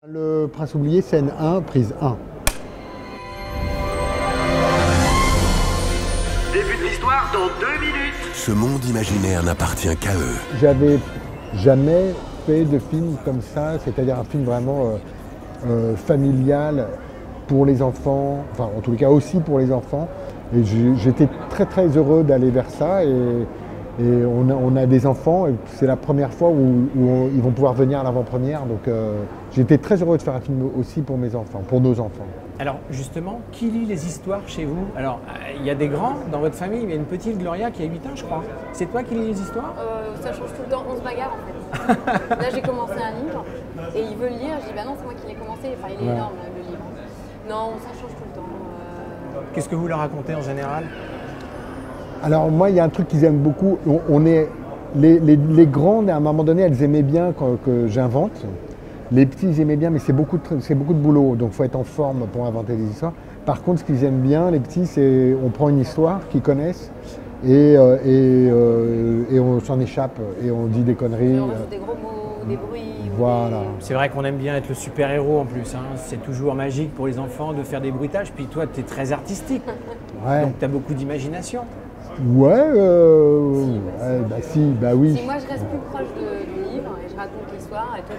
Le Prince oublié, scène 1, prise 1. Début de l'histoire dans 2 minutes. Ce monde imaginaire n'appartient qu'à eux. J'avais jamais fait de film comme ça, c'est-à-dire un film vraiment familial pour les enfants, enfin en tous les cas aussi pour les enfants. Et j'étais très heureux d'aller vers ça. Et on a des enfants, et c'est la première fois où ils vont pouvoir venir à l'avant-première. Donc j'étais très heureux de faire un film aussi pour mes enfants, pour nos enfants. Alors justement, qui lit les histoires chez vous? Alors il y a des grands dans votre famille, il y a une petite Gloria qui a 8 ans je crois. C'est toi qui lis les histoires? Ça change tout le temps, on se bagarre en fait. Là j'ai commencé un livre et il veut le lire, je dis bah non c'est moi qui l'ai commencé, enfin il est énorme le livre. Non, ça change tout le temps. Qu'est-ce que vous leur racontez en général? Alors moi, il y a un truc qu'ils aiment beaucoup. Les grandes, à un moment donné, elles aimaient bien que j'invente. Les petits, ils aimaient bien, mais c'est beaucoup de boulot. Donc il faut être en forme pour inventer des histoires. Par contre, ce qu'ils aiment bien, les petits, c'est on prend une histoire qu'ils connaissent et on s'en échappe et on dit des conneries. Et on rajoute des gros mots, des bruits. Voilà. C'est vrai qu'on aime bien être le super-héros en plus. Hein. C'est toujours magique pour les enfants de faire des bruitages. Puis toi, tu es très artistique. Ouais. Donc tu as beaucoup d'imagination. Ouais, bah oui. Si moi je reste plus proche du livre et je raconte l'histoire et toi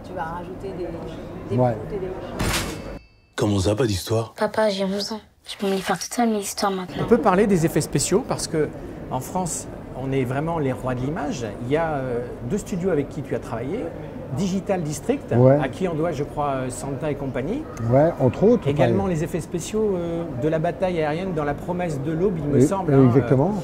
tu vas rajouter des bruits et des machins. Comment ça, pas d'histoire? Papa, j'ai 11 ans. Je peux me les faire toutes seules mes histoires maintenant. On peut parler des effets spéciaux parce que en France, on est vraiment les rois de l'image. Il y a 2 studios avec qui tu as travaillé. Digital District, à qui on doit, je crois, Santa et compagnie. Ouais, entre autres. Également les effets spéciaux de la bataille aérienne dans La promesse de l'aube, il me semble, exactement.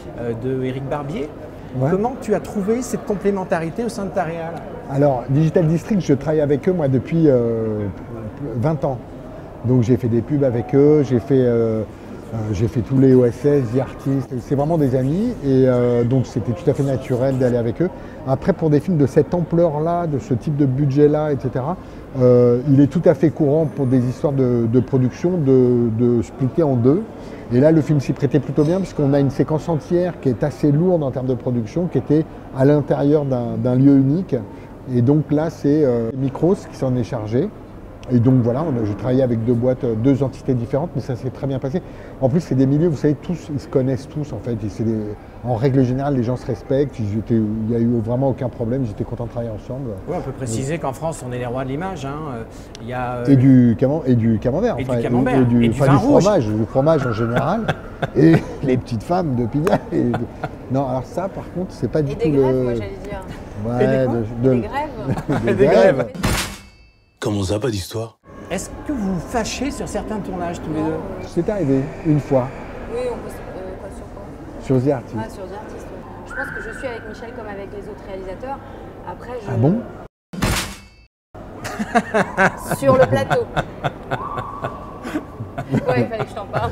De Éric Barbier. Ouais. Comment tu as trouvé cette complémentarité au sein de ta réal? Alors, Digital District, je travaille avec eux moi depuis 20 ans. Donc j'ai fait des pubs avec eux, j'ai fait tous les OSS, The Artist, c'est vraiment des amis et donc c'était tout à fait naturel d'aller avec eux. Après pour des films de cette ampleur-là, de ce type de budget-là, etc., il est tout à fait courant pour des histoires de production de splitter en 2. Et là le film s'y prêtait plutôt bien puisqu'on a une séquence entière qui est assez lourde en termes de production, qui était à l'intérieur d'un lieu unique. Et donc là c'est Micros qui s'en est chargé. Et donc voilà, j'ai travaillé avec 2 boîtes, 2 entités différentes, mais ça s'est très bien passé. En plus, c'est des milieux, vous savez, tous, ils se connaissent tous en fait. En règle générale, les gens se respectent. Il n'y a eu vraiment aucun problème. J'étais content de travailler ensemble. Oui, on peut préciser qu'en France, on est les rois de l'image. Hein. Il y a, et du camembert. Et du camembert. Et du fromage. Du fromage en général. Et les petites femmes de Pigalle. Non, alors ça, par contre, c'est pas du tout le... Et des grèves, moi j'allais dire. Ouais, des grèves. Des grèves. Comment ça, pas d'histoire? Est-ce que vous vous fâchez sur certains tournages tous les deux? C'est arrivé, une fois. Oui, on peut... quoi, sur quoi? Sur The Artist. Ah, sur The Artist, ouais. Je pense que je suis avec Michel comme avec les autres réalisateurs. Après, je... Ah bon? Sur le plateau. Ouais, il fallait que je t'en parle.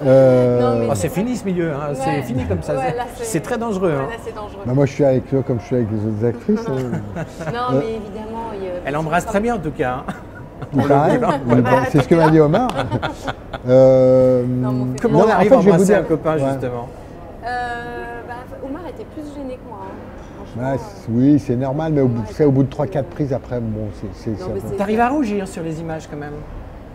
Oh, c'est fini ce milieu, hein. C'est fini comme ça. Ouais, c'est très dangereux. Ouais, hein. là, c'est dangereux. Bah, moi je suis avec eux comme je suis avec les autres actrices. Non, mais évidemment... Elle embrasse très bien en tout cas. C'est ce que m'a dit Omar. Comment on arrive à embrasser un copain justement? Omar était plus gêné que moi. Oui, c'est normal, mais au bout de 3-4 prises après, bon, c'est ça. T'arrives à rougir sur les images quand même?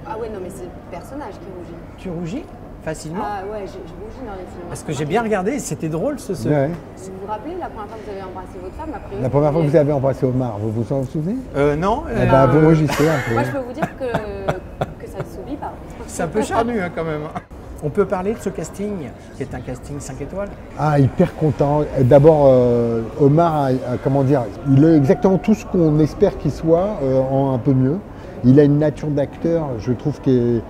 Ah ouais, non, mais c'est le personnage qui rougit. Tu rougis facilement? Ah ouais, je rougis dans les films. Parce que j'ai bien regardé, c'était drôle ce. Ouais. Vous vous rappelez la première fois que vous avez embrassé votre femme? La première fois que vous avez embrassé Omar, vous vous en souvenez? Non. Vous rougissez un peu. Moi, je peux vous dire que ça ne s'oublie pas. C'est un peu charnu hein, quand même. On peut parler de ce casting, qui est un casting 5 étoiles? Ah, hyper content. D'abord, Omar, comment dire, il est exactement tout ce qu'on espère qu'il soit, en un peu mieux. Il a une nature d'acteur, je trouve qu'il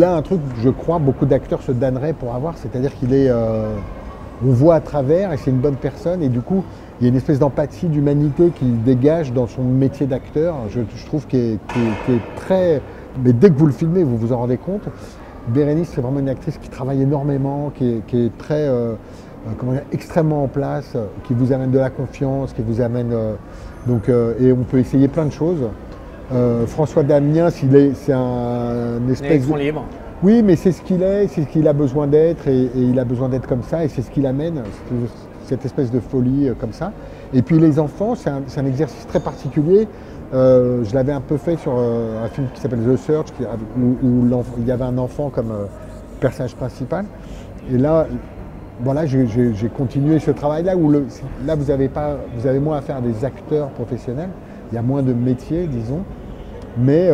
a un truc que je crois beaucoup d'acteurs se damneraient pour avoir, c'est-à-dire qu'il est, on voit à travers et c'est une bonne personne et du coup il y a une espèce d'empathie, d'humanité qu'il dégage dans son métier d'acteur, je trouve qu'il est très, mais dès que vous le filmez vous vous en rendez compte. Bérénice c'est vraiment une actrice qui travaille énormément, qui est très, extrêmement en place, qui vous amène de la confiance, qui vous amène, et on peut essayer plein de choses. François Damiens, c'est un espèce de... libre. Oui, mais c'est ce qu'il est, c'est ce qu'il a besoin d'être, et il a besoin d'être comme ça, et c'est ce qu'il amène, cette espèce de folie comme ça. Et puis les enfants, c'est un exercice très particulier, Je l'avais un peu fait sur un film qui s'appelle The Search, où il y avait un enfant comme personnage principal. Et là, voilà, j'ai continué ce travail-là où là vous avez moins affaire à des acteurs professionnels, il y a moins de métiers, disons, mais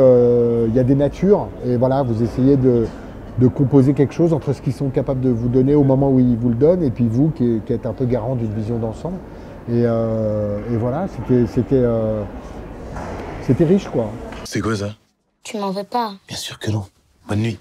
il y a des natures et voilà, vous essayez de composer quelque chose entre ce qu'ils sont capables de vous donner au moment où ils vous le donnent et puis vous qui êtes un peu garant d'une vision d'ensemble. Et voilà, c'était riche quoi. C'est quoi ça? Tu m'en veux pas? Bien sûr que non. Bonne nuit.